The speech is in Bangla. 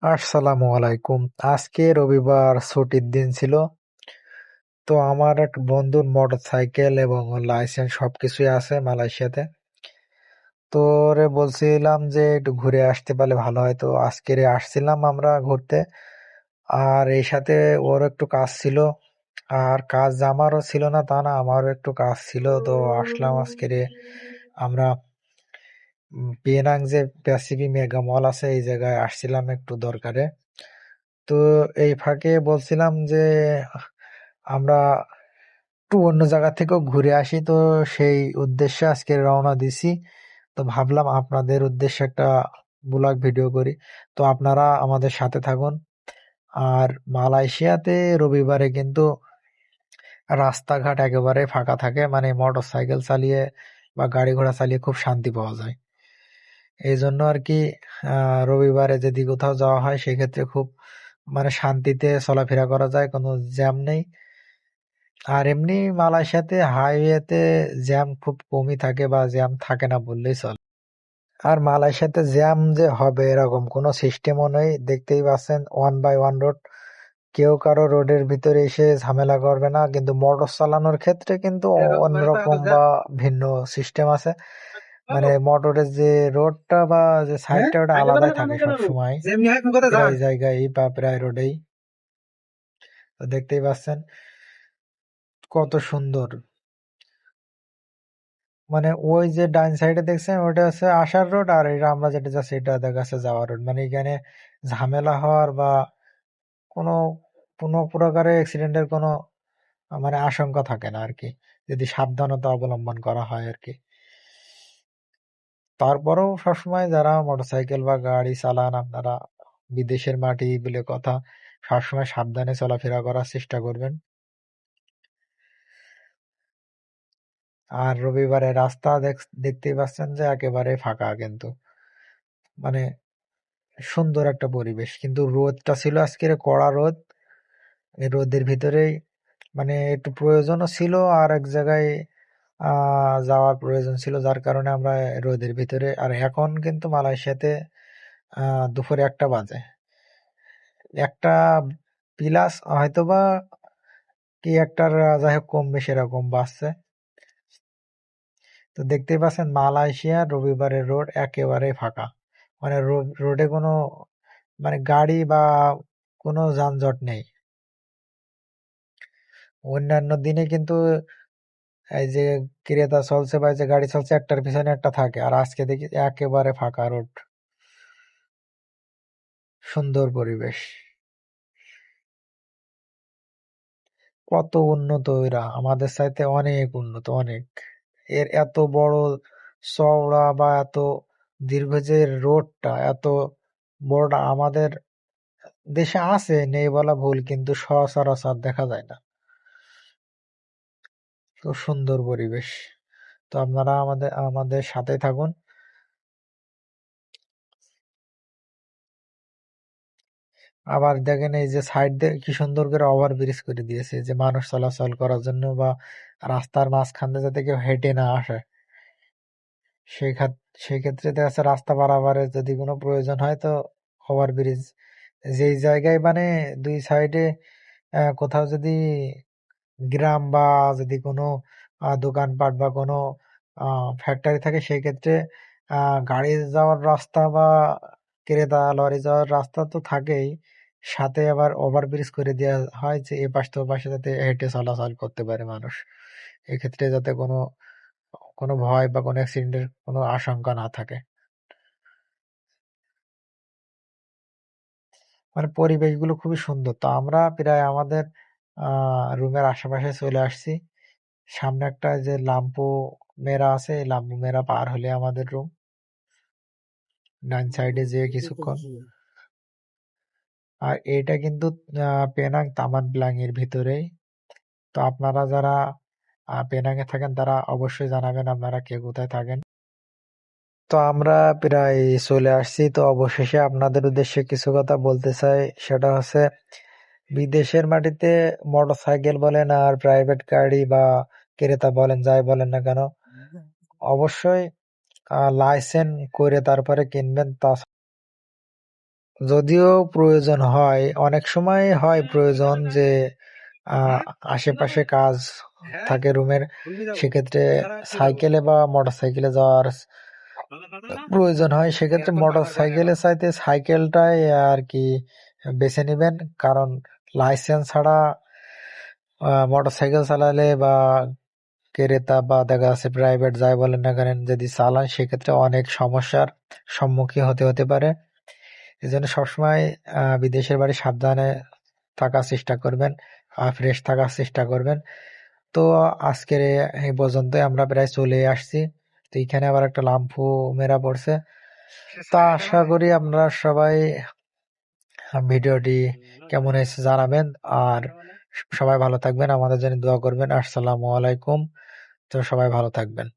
আসসালামু আলাইকুম। আজকে রবিবার ছুটির দিন ছিল। তো আমার এক বন্ধুর মোটরসাইকেল এবং লাইসেন্স সবকিছুই আছে মালয়েশিয়াতে। তো ওরে বলছিলাম যে একটু ঘুরে আসতে পারলে ভালো হয়। তো আজকে আসছিলাম আমরা ঘুরতে। আর এই সাথে ওর একটু কাজ ছিল। আর কাজ আমারও ছিল না তা না, আমারও একটু কাজ ছিল। তো আসলাম আজকে আমরা পেনাং যে প্যাসিফিক মেগা মল আছে এই জায়গায় আসছিলাম একটু দরকারে। তো এই ফাঁকে বলছিলাম যে আমরা একটু অন্য জায়গা থেকেও ঘুরে আসি। তো সেই উদ্দেশ্যে আজকে রওনা দিছি। তো ভাবলাম আপনাদের উদ্দেশ্যে একটা ব্লগ ভিডিও করি। তো আপনারা আমাদের সাথে থাকুন। আর মালয়েশিয়াতে রবিবারে কিন্তু রাস্তাঘাট একেবারে ফাঁকা থাকে, মানে মোটর সাইকেল চালিয়ে বা গাড়ি ঘোড়া চালিয়ে খুব শান্তি পাওয়া যায়। এই জন্য আর কি রবিবারে যদি কোথাও যাওয়া হয় সেক্ষেত্রে খুব মানে শান্তিতে চলাফেরা করা যায়, কোনো জ্যাম নেই। আর এমনি মালয়েশিয়াতে হাইওয়েতে জ্যাম খুব কমই থাকে বা জ্যাম থাকে না বললেই চলে। আর মালয়েশিয়াতে জ্যাম যে হবে এরকম কোনো সিস্টেমও নেই, দেখতেই পাচ্ছেন ওয়ান বাই ওয়ান রোড। কেউ কারো রোডের ভিতরে এসে ঝামেলা করবে না, কিন্তু মোটর চালানোর ক্ষেত্রে কিন্তু অন্যরকম বা ভিন্ন সিস্টেম আছে। মানে মোটরের যে রোডটা বা যে সাইডটা ওটা আলাদাই থাকে সব সময়, প্রায় জায়গায় বা প্রায় রোডেই। তো দেখতেই পাচ্ছেন কত সুন্দর। মানে ওই যে ডাইন সাইডে দেখছেন ওটা হচ্ছে আসার রোড, আর এটা আমরা যেটা যাচ্ছি এটা দেখা যাচ্ছে যাওয়ার রোড। মানে এখানে ঝামেলা হওয়ার বা কোনো কোনো প্রকারের অ্যাক্সিডেন্টের কোনো মানে আশঙ্কা থাকে না আর কি, যদি সাবধানতা অবলম্বন করা হয় আর কি। তারপরেও সবসময় যারা মোটরসাইকেল বা গাড়ি চালান আপনারা, বিদেশের মাটি বলে কথা, সবসময় সাবধানে চলাফেরা করার চেষ্টা করবেন। আর রবিবারে রাস্তা দেখতেই পাচ্ছেন যে একেবারে ফাঁকা, কিন্তু মানে সুন্দর একটা পরিবেশ। কিন্তু রোদটা ছিল আজকের কড়া রোদ। এই রোদের ভিতরেই মানে একটু প্রয়োজনও ছিল, আর এক জায়গায় যাওয়ার প্রয়োজন ছিল, যার কারণে আমরা রোদের ভিতরে। আর এখন কিন্তু মালয়েশিয়াতে দুপুরে 1টা বাজে, 1টা প্লাস হয়তোবা কি একটার যাই হোক কম বেশি এরকম বাজছে। তো দেখতেই পাচ্ছেন মালয়েশিয়ার রবিবারের রোড একেবারে ফাঁকা। মানে রোডে কোনো মানে গাড়ি বা কোনো যানজট নেই। অন্যান্য দিনে কিন্তু এই যে ক্রেতা চলছে বা এই যে গাড়ি চলছে একটার পিছনে একটা থাকে, আর আজকে দেখি একেবারে ফাঁকা রোড, সুন্দর পরিবেশ। কত উন্নত এরা, আমাদের চাইতে অনেক উন্নত, অনেক। এর এত বড় চওড়া বা এত দীর্ঘ যে রোডটা, এত বড়টা আমাদের দেশে আছে, নেই বলা ভুল, কিন্তু সচরাচর দেখা যায় না। তো সুন্দর পরিবেশ। তো আপনারা আমাদের আমাদের সাথে থাকুন। আবার দেখেন এই যে সাইড দিয়ে কি সুন্দর করে ওভার ব্রিজ করে দিয়েছে, যে মানুষ চলাচল করার জন্য বা রাস্তার মাঝখান দিয়ে যাতে কেউ হেঁটে না আসে। সেই সেই ক্ষেত্রে দেখা যাচ্ছে রাস্তা পারাপারের যদি কোনো প্রয়োজন হয় তো ওভার ব্রিজ যেই জায়গায় মানে দুই সাইডে কোথাও যদি গ্রাম বা যদি কোনো দোকানপাট বা কোনো ফ্যাক্টরি থাকে, সেই ক্ষেত্রে গাড়ি যাওয়ার রাস্তা বা ক্রেতা লরি যাওয়ার রাস্তা তো থাকেই, সাথে আবার ওভারব্রিজ করে দেওয়া হয় যে এ পাশ থেকে ও পাশে যাতে হেঁটে চলাচল করতে পারে মানুষ। এক্ষেত্রে যাতে কোনো কোনো ভয় বা কোনো অ্যাক্সিডেন্টের কোনো আশঙ্কা না থাকে। মানে পরিবেশগুলো খুবই সুন্দর। তো আমরা প্রায় আমাদের রুমের আশেপাশে চলে আসছি। সামনে একটা যে লাম্পু মেরা আছে, এই লাম্পু মেরা পার হলে আমাদের রুম। ডান সাইডে যেয়ে কিছুক্ষণ। আর এটা কিন্তু পেনাং তামান ব্লাং এর ভিতরেই। তো আপনারা যারা পেনাং এ থাকেন তারা অবশ্যই জানাবেন আপনারা কে কোথায় থাকেন। তো আমরা প্রায় চলে আসছি। তো অবশেষে আপনাদের উদ্দেশ্যে কিছু কথা বলতে চাই, সেটা হচ্ছে বিদেশের মাটিতে মোটরসাইকেল বলেন আর প্রাইভেট গাড়ি বা ক্রেতা বলেন যাই বলেন না কেন, অবশ্যই লাইসেন্স করে তারপরে কিনবেন। তা যদিও প্রয়োজন হয়, অনেক সময় হয় প্রয়োজন যে আশেপাশে কাজ থাকে রুমের, সেক্ষেত্রে সাইকেলে বা মোটরসাইকেলে যাওয়ার প্রয়োজন হয়। সেক্ষেত্রে মোটরসাইকেলের চাইতে সাইকেলটাই আর কি বেছে নিবেন, কারণ লাইসেন্স ছাড়া মোটরসাইকেল চালালে বা ক্রেতা বা দেখা যাচ্ছে প্রাইভেট যাই বলেন না কেন, যদি চালান সেক্ষেত্রে অনেক সমস্যার সম্মুখীন হতে পারে। এই জন্য সবসময় বিদেশের বাড়ি সাবধানে থাকার চেষ্টা করবেন, ফ্রেশ থাকার চেষ্টা করবেন। তো আজকের এই পর্যন্তই, আমরা প্রায় চলে আসছি। তো এখানে আবার একটা লাম্পু মেরা পড়ছে। তা আশা করি আপনারা সবাই ভিডিওটি কেমন হয়েছে জানাবেন, আর সবাই ভালো থাকবেন, আমাদের জন্য দোয়া করবেন। আসসালামু আলাইকুম। তো সবাই ভালো থাকবেন।